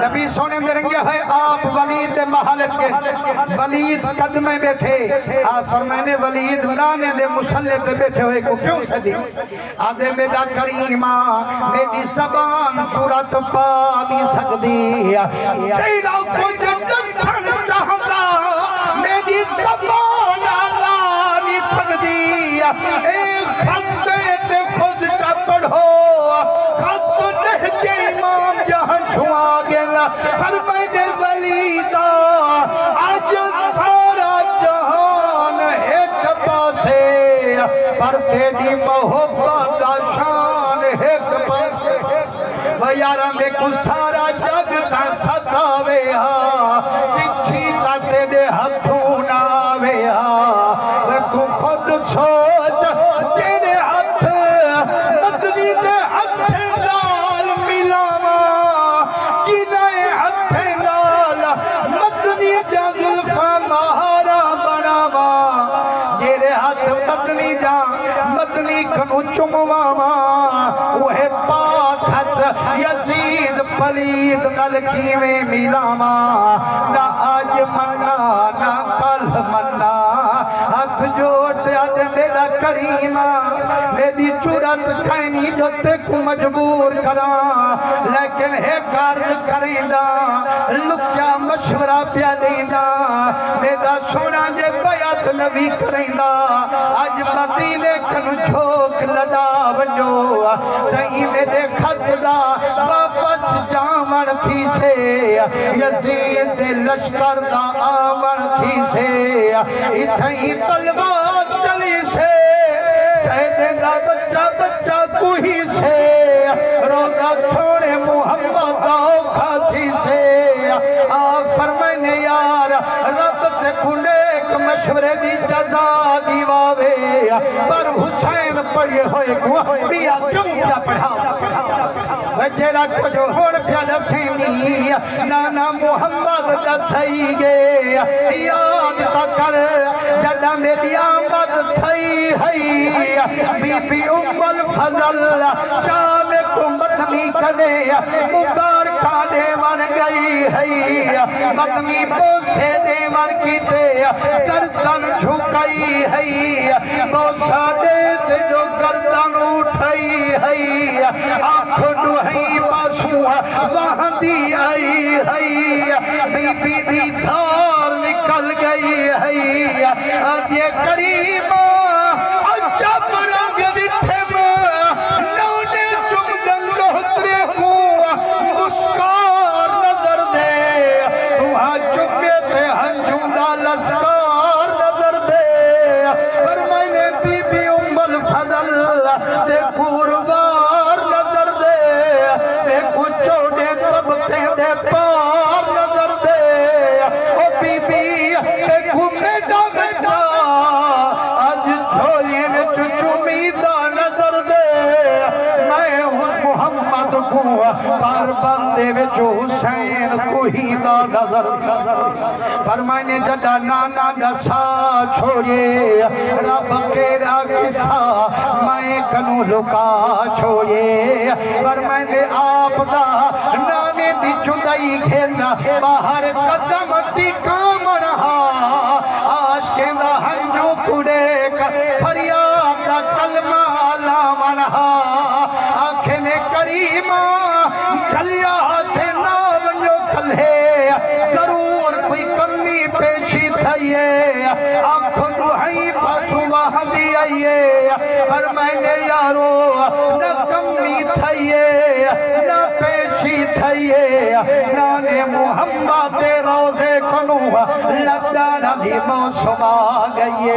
नबी सोने में रंगे है आप वलीद महल के वलीद कदम में बैठे आप फरमाने वलीद नाने दे मुसल्ले पे बैठे हुए को क्यों सदी आदे बेटा करीमा मेरी ज़बान सूरत पा नहीं सकती चैला को जन्नत चाहता मेरी ज़बान अल्लाह नहीं सकती एक खत ते खुद का पढ़ो खत नहीं के इमाम जहां छुआ गया फरमाने वलीदा आज सारा जहान एक पासे पर तेरी मोहब्बत का शान एक पासे वो यारा में कुछ सारा जग का सतावे चिट्ठी का तेरे हाथों ना आवे वे तू खुद सोच तेरे हाथ मदनी दे हाथ लाल मिलावा जिन्हें हाथ लाल मदनी दे जुल्फा महारा बनावा जेरे हाथ मदनी जा मदनी कनु चुमवावा वह पाक हाथ यजीद पलीद कल कीवें मिलावा ना आज मन्ना ना कल मन्ना हाथ जोड़ते आज मेरा करीमा मेरी चुरत खैनी जोते को मजबूर करा लेकिन है कार्य करेंदा लुक्या मशवरा पिया देंदा मेरा सोना जे बयात नबी करेंदा आज मदीने कनु झोक लड़ा वजो सही मेरे खत दा वापस जावन थी से यजीद लश्कर दा आवन थी से इथई तलवार चली से शहीद दा बच्चा बच्चा कुही से रोजा छोड़े मोहम्मद दा खाती से आप फरमाने यार रब ते कुनेक मशवरे दी जजा दीवावे पर हुसैन पढ़े होए को बिया क्यों क्या पढ़ा जेड़ा कुछ होड़ पिया दसेनी नाना मोहम्मद दसई गे याद ता कर जदा मेरी आमद थई है बीबी उम्मुल फजल चाल को मदनी कदे मुबारका दे वन गई है मदनी पोसे दे वन कीते गर्दन झुकाई है बोसा दे ते जो गर्दन उठाई है आंख दुहई पासू वहंदी आई है बीबी दी धार निकल गई है अजे करीमा अजब रंग दिठे नौने चुमदन लोहतरे को मुस्कार नजर दे वहां चुके थे हंजुम दा लश्कर नजर दे पर मैंने बीबी उम्मुल फजल दे कुर्बान नजर दे कुछ छोटे तबके दे पार नजर दे ओ बीबी घूमे बेटा आज झोली में चुचुमीदा नजर दे मैं मोहम्मद को पर बंदे विच हुसैन कुहीदा नजर फरमाने जदा नाना दसा छोड़े रब केरा किसा मैं कनु लुका छोड़े पर मैंने आप दा नाने दी जुदाई खेना बाहर कदम टिका मरहा आज केंदा हंजू कुड़े फरियाद दा कलमा ला मनहा आखने करीमा चलिया से ना वजो खले जरूर कोई कमी पेशी थईए आंख दुहई पासू वहदी आईए पर मैंने यारो न कमी थईए न पेशी थईए नाने मोहम्मद दे रोजे कनु लड्डा नबी मौसम आ गई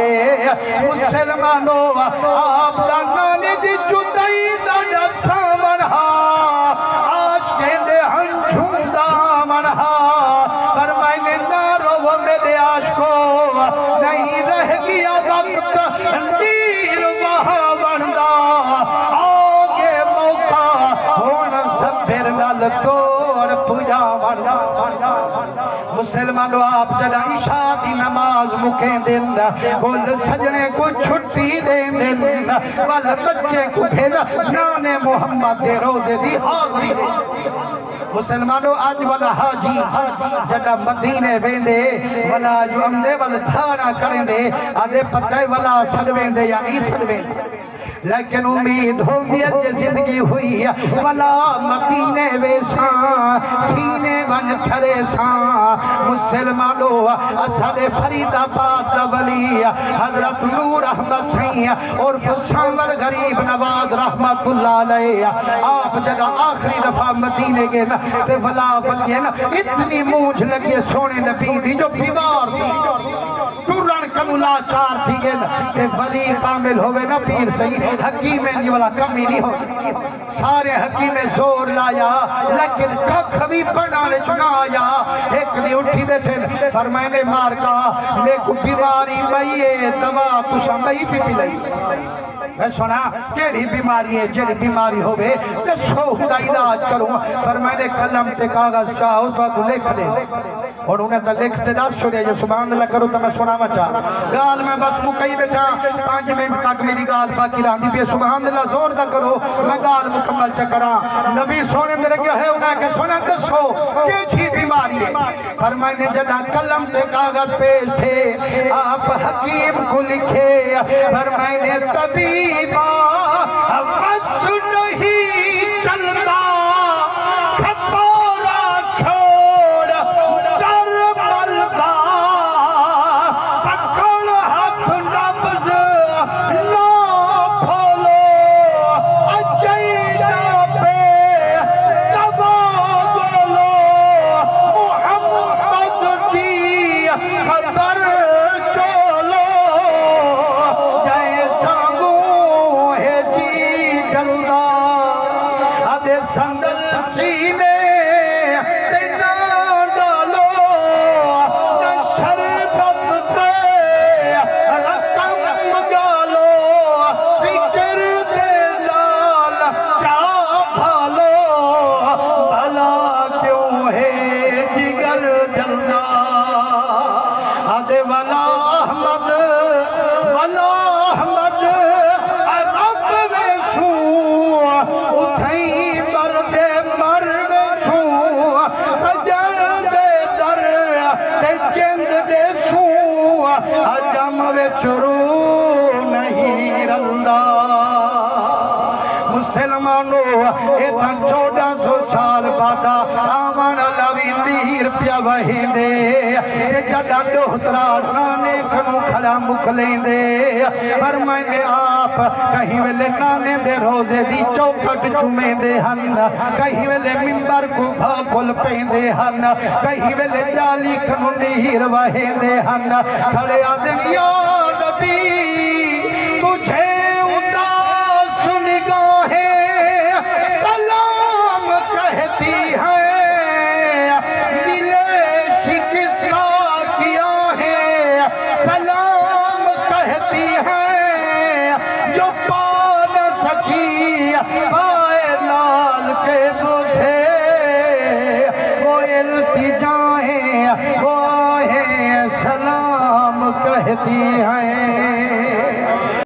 मुसलमानों आप दा नाने दी जुदाई दा सामन हा आज कहंदे हंझू दा मन हा पर मैंने ना रो मेरे आशको नहीं रह गया वक्त नीर वहां बनदा आगे मौका होन सफर नल तोड़ पूजा बनदा मुसलमानों आप जदा इशा दी नमाज मुके दिन बोल सजने को छुट्टी दे दिन वाल बच्चे को फिर नाने मोहम्मद दे रोजे दी हाजरी मुसलमानों आज वाला हाजी जड़ा मदीने वेंदे वाला जो अमदे वाल धारा करेंदे आदे पत्ते वाला सदवेंदे या नहीं सदवेंदे लेकिन उम्मीद होगी जे जिंदगी हुई वाला मदीने वेसा सीने वन खरे सा मुसलमानों असले फरीदाबाद वली हजरत नूर अहमद सैया और फसावर गरीब नवाज रहमतुल्लाह अलैह आप जरा आखिरी दफा मदीने गए ना ते वला बंदे ना इतनी मूंछ लगी सोने नबी दी जो बीमार थी टूरण कनुला चार थी गए ते वली कामिल होवे ना पीर सही हकीम जी वाला कमी नहीं हो सारे हकीम जोर लाया लेकिन कख भी बनाने चुना आया एक दी उठी बैठे फरमाने मार का मैं को बीमारी मई है दवा तुसा मई भी पिलाई मैं सुना केड़ी बीमारी है जेड़ी बीमारी होवे दसो खुदा इलाज करूं पर मैंने कलम ते कागज चाहो तो लिख ले और उन्हें तो लिखते दस छोड़े जो सुभान अल्लाह करो तो मैं सुनावा चाह गाल में बस मुकई बैठा 5 मिनट तक मेरी गाल बाकी रही भी सुभान अल्लाह जोर दा करो मैं गाल मुकम्मल च करा नबी सोने मेरे क्या है उन्हें के सुना दसो के छी बीमारी है पर मैंने जड़ा कलम ते कागज पेश थे आप हकीम को लिखे पर मैंने तबीबा बस नहीं चलता खपोरा छोड़ डर मलदा पकड़ हाथ नब्ज ना खोलो अजैना पे दबा बोलो मोहम्मद की खबर चलो जैसा है जी जल्दा आधे संदल सीने तेना डालो न शरबत पे रकम गालो फिक्र दे लाल चा भालो भला क्यों है जिगर जल्दा आधे वाला अहमद वाला अहमद अरब में सू उठई मरदे मर सू सजन दे दर ते चंद दे सू अजम विच रू नहीं रंदा मुसलमानों ये 1400 साल बाद आवन लवी तीर पिया वहिंदे जड़ा डोहतरा नाने खनु खड़ा मुक लेंदे पर मैंने आप कहीं वेले नाने दे रोजे दी चौखट चुमेंदे हन कहीं वेले मिंबर को भागुल पेंदे हन कहीं वेले जाली खनु नीर वहिंदे हन खड़े आदन या नबी तुझे उदास निगाहें सलाम कहती है दिले शिकस्ता किया है सलाम कहती है जो पान सकी पाए लाल के बुझे वो इल्तिजाएं वो है सलाम कहती हैं